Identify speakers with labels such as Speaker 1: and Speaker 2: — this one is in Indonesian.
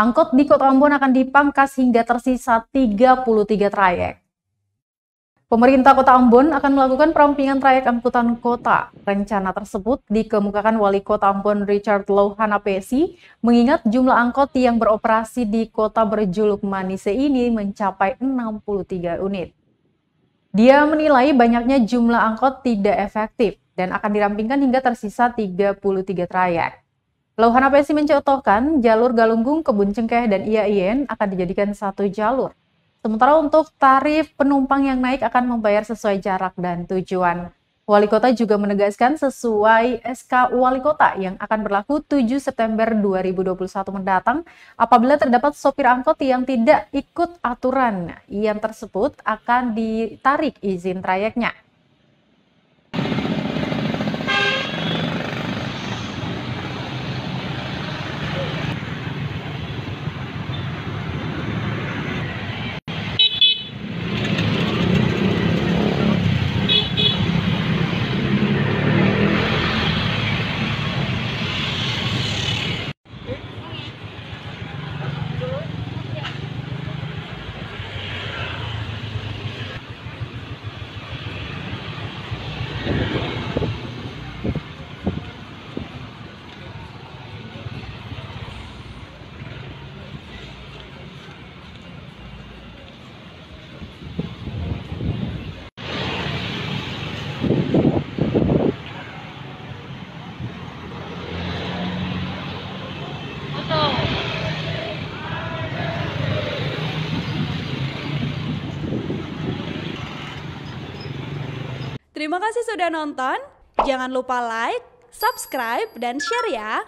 Speaker 1: Angkot di Kota Ambon akan dipangkas hingga tersisa 33 trayek. Pemerintah Kota Ambon akan melakukan perampingan trayek angkutan kota. Rencana tersebut dikemukakan Wali Kota Ambon Richard Louhanapesi, mengingat jumlah angkot yang beroperasi di kota berjuluk Manise ini mencapai 63 unit. Dia menilai banyaknya jumlah angkot tidak efektif dan akan dirampingkan hingga tersisa 33 trayek. Louhanapesi mencontohkan jalur Galunggung, Kebun Cengkeh, dan IAIN akan dijadikan satu jalur. Sementara untuk tarif penumpang yang naik akan membayar sesuai jarak dan tujuan. Wali Kota juga menegaskan sesuai SK Wali Kota yang akan berlaku 7 September 2021 mendatang, apabila terdapat sopir angkot yang tidak ikut aturan yang tersebut akan ditarik izin trayeknya.
Speaker 2: Terima kasih sudah nonton. Jangan lupa like, subscribe, dan share ya.